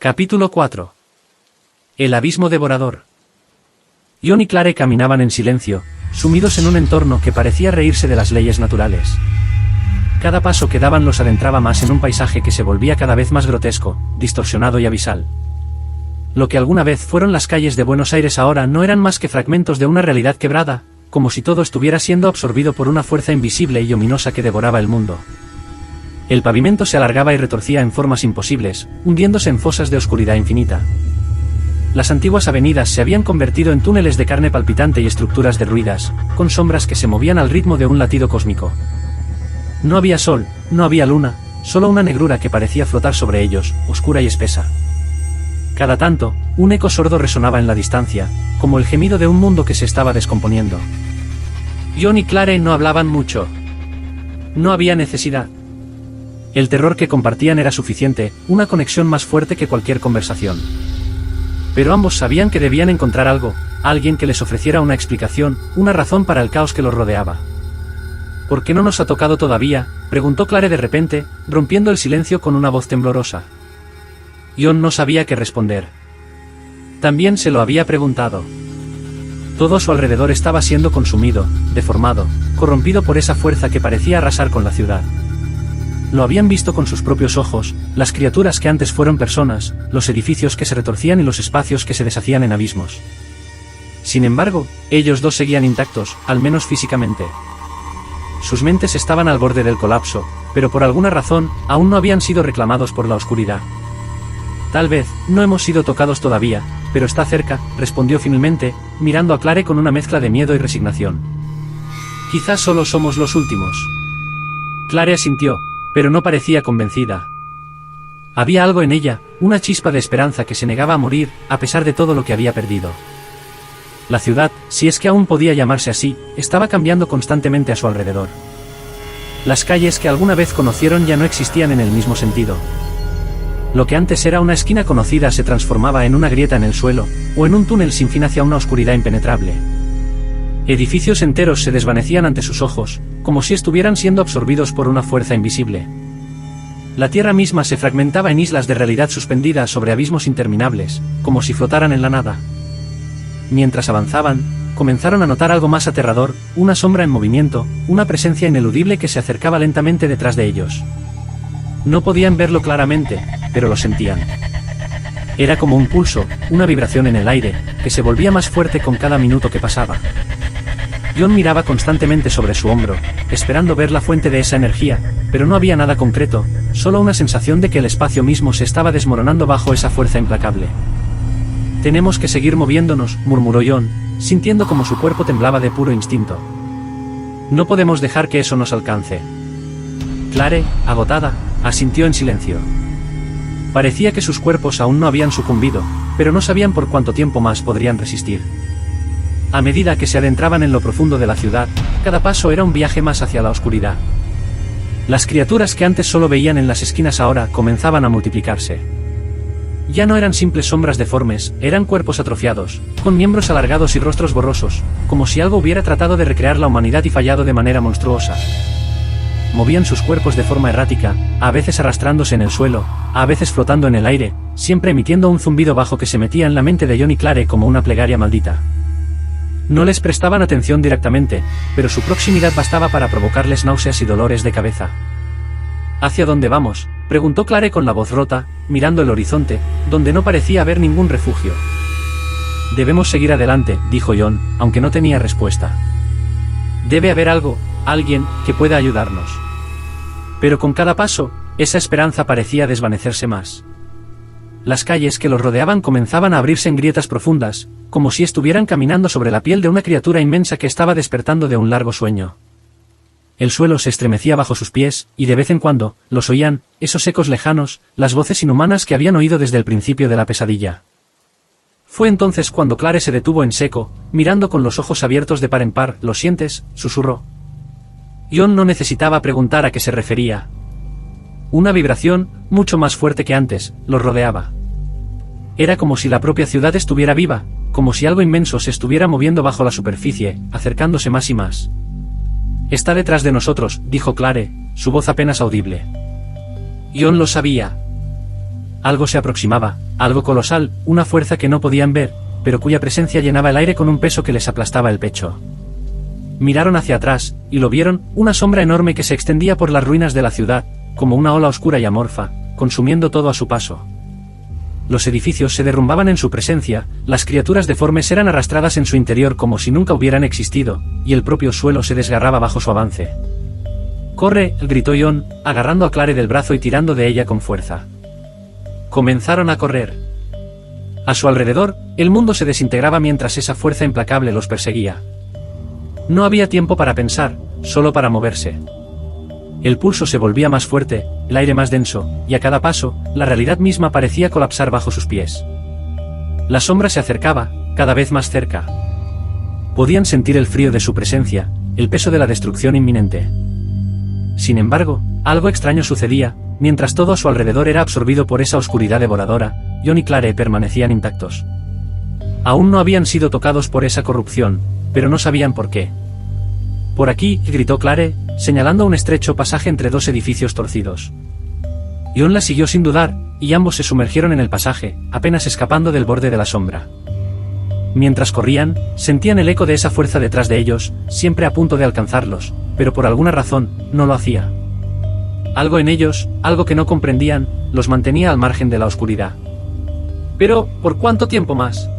Capítulo 4. El abismo devorador. Jon y Clare caminaban en silencio, sumidos en un entorno que parecía reírse de las leyes naturales. Cada paso que daban los adentraba más en un paisaje que se volvía cada vez más grotesco, distorsionado y abisal. Lo que alguna vez fueron las calles de Buenos Aires ahora no eran más que fragmentos de una realidad quebrada, como si todo estuviera siendo absorbido por una fuerza invisible y ominosa que devoraba el mundo. El pavimento se alargaba y retorcía en formas imposibles, hundiéndose en fosas de oscuridad infinita. Las antiguas avenidas se habían convertido en túneles de carne palpitante y estructuras derruidas, con sombras que se movían al ritmo de un latido cósmico. No había sol, no había luna, solo una negrura que parecía flotar sobre ellos, oscura y espesa. Cada tanto, un eco sordo resonaba en la distancia, como el gemido de un mundo que se estaba descomponiendo. Jon y Clare no hablaban mucho. No había necesidad. El terror que compartían era suficiente, una conexión más fuerte que cualquier conversación. Pero ambos sabían que debían encontrar algo, alguien que les ofreciera una explicación, una razón para el caos que los rodeaba. ¿Por qué no nos ha tocado todavía?, preguntó Clare de repente, rompiendo el silencio con una voz temblorosa. Jon no sabía qué responder. También se lo había preguntado. Todo a su alrededor estaba siendo consumido, deformado, corrompido por esa fuerza que parecía arrasar con la ciudad. Lo habían visto con sus propios ojos, las criaturas que antes fueron personas, los edificios que se retorcían y los espacios que se deshacían en abismos. Sin embargo, ellos dos seguían intactos, al menos físicamente. Sus mentes estaban al borde del colapso, pero por alguna razón, aún no habían sido reclamados por la oscuridad. Tal vez, no hemos sido tocados todavía, pero está cerca, respondió finalmente, mirando a Clare con una mezcla de miedo y resignación. Quizás solo somos los últimos. Clare asintió, pero no parecía convencida. Había algo en ella, una chispa de esperanza que se negaba a morir, a pesar de todo lo que había perdido. La ciudad, si es que aún podía llamarse así, estaba cambiando constantemente a su alrededor. Las calles que alguna vez conocieron ya no existían en el mismo sentido. Lo que antes era una esquina conocida se transformaba en una grieta en el suelo, o en un túnel sin fin hacia una oscuridad impenetrable. Edificios enteros se desvanecían ante sus ojos, como si estuvieran siendo absorbidos por una fuerza invisible. La tierra misma se fragmentaba en islas de realidad suspendidas sobre abismos interminables, como si flotaran en la nada. Mientras avanzaban, comenzaron a notar algo más aterrador, una sombra en movimiento, una presencia ineludible que se acercaba lentamente detrás de ellos. No podían verlo claramente, pero lo sentían. Era como un pulso, una vibración en el aire, que se volvía más fuerte con cada minuto que pasaba. Jon miraba constantemente sobre su hombro, esperando ver la fuente de esa energía, pero no había nada concreto, solo una sensación de que el espacio mismo se estaba desmoronando bajo esa fuerza implacable. Tenemos que seguir moviéndonos, murmuró Jon, sintiendo como su cuerpo temblaba de puro instinto. No podemos dejar que eso nos alcance. Clare, agotada, asintió en silencio. Parecía que sus cuerpos aún no habían sucumbido, pero no sabían por cuánto tiempo más podrían resistir. A medida que se adentraban en lo profundo de la ciudad, cada paso era un viaje más hacia la oscuridad. Las criaturas que antes solo veían en las esquinas ahora comenzaban a multiplicarse. Ya no eran simples sombras deformes, eran cuerpos atrofiados, con miembros alargados y rostros borrosos, como si algo hubiera tratado de recrear la humanidad y fallado de manera monstruosa. Movían sus cuerpos de forma errática, a veces arrastrándose en el suelo, a veces flotando en el aire, siempre emitiendo un zumbido bajo que se metía en la mente de Jon y Clare como una plegaria maldita. No les prestaban atención directamente, pero su proximidad bastaba para provocarles náuseas y dolores de cabeza. ¿Hacia dónde vamos?, preguntó Clare con la voz rota, mirando el horizonte, donde no parecía haber ningún refugio. Debemos seguir adelante, dijo Jon, aunque no tenía respuesta. Debe haber algo, alguien, que pueda ayudarnos. Pero con cada paso, esa esperanza parecía desvanecerse más. Las calles que los rodeaban comenzaban a abrirse en grietas profundas, como si estuvieran caminando sobre la piel de una criatura inmensa que estaba despertando de un largo sueño. El suelo se estremecía bajo sus pies, y de vez en cuando, los oían, esos ecos lejanos, las voces inhumanas que habían oído desde el principio de la pesadilla. Fue entonces cuando Clare se detuvo en seco, mirando con los ojos abiertos de par en par. ¿Lo sientes?, susurró. Jon no necesitaba preguntar a qué se refería. Una vibración, mucho más fuerte que antes, los rodeaba. Era como si la propia ciudad estuviera viva, como si algo inmenso se estuviera moviendo bajo la superficie, acercándose más y más. Está detrás de nosotros, dijo Clare, su voz apenas audible. Jon lo sabía. Algo se aproximaba, Algo colosal, una fuerza que no podían ver, pero cuya presencia llenaba el aire con un peso que les aplastaba el pecho. Miraron hacia atrás, y lo vieron, una sombra enorme que se extendía por las ruinas de la ciudad, como una ola oscura y amorfa, consumiendo todo a su paso. Los edificios se derrumbaban en su presencia, las criaturas deformes eran arrastradas en su interior como si nunca hubieran existido, y el propio suelo se desgarraba bajo su avance. «¡Corre!», gritó Jon, agarrando a Clare del brazo y tirando de ella con fuerza. Comenzaron a correr. A su alrededor, el mundo se desintegraba mientras esa fuerza implacable los perseguía. No había tiempo para pensar, solo para moverse. El pulso se volvía más fuerte, el aire más denso, y a cada paso, la realidad misma parecía colapsar bajo sus pies. La sombra se acercaba, cada vez más cerca. Podían sentir el frío de su presencia, el peso de la destrucción inminente. Sin embargo, algo extraño sucedía, mientras todo a su alrededor era absorbido por esa oscuridad devoradora, Jon y Clare permanecían intactos. Aún no habían sido tocados por esa corrupción, pero no sabían por qué. «Por aquí», gritó Clare, señalando un estrecho pasaje entre dos edificios torcidos. Jon la siguió sin dudar, y ambos se sumergieron en el pasaje, apenas escapando del borde de la sombra. Mientras corrían, sentían el eco de esa fuerza detrás de ellos, siempre a punto de alcanzarlos, pero por alguna razón, no lo hacía. Algo en ellos, algo que no comprendían, los mantenía al margen de la oscuridad. «¿Pero, por cuánto tiempo más?»,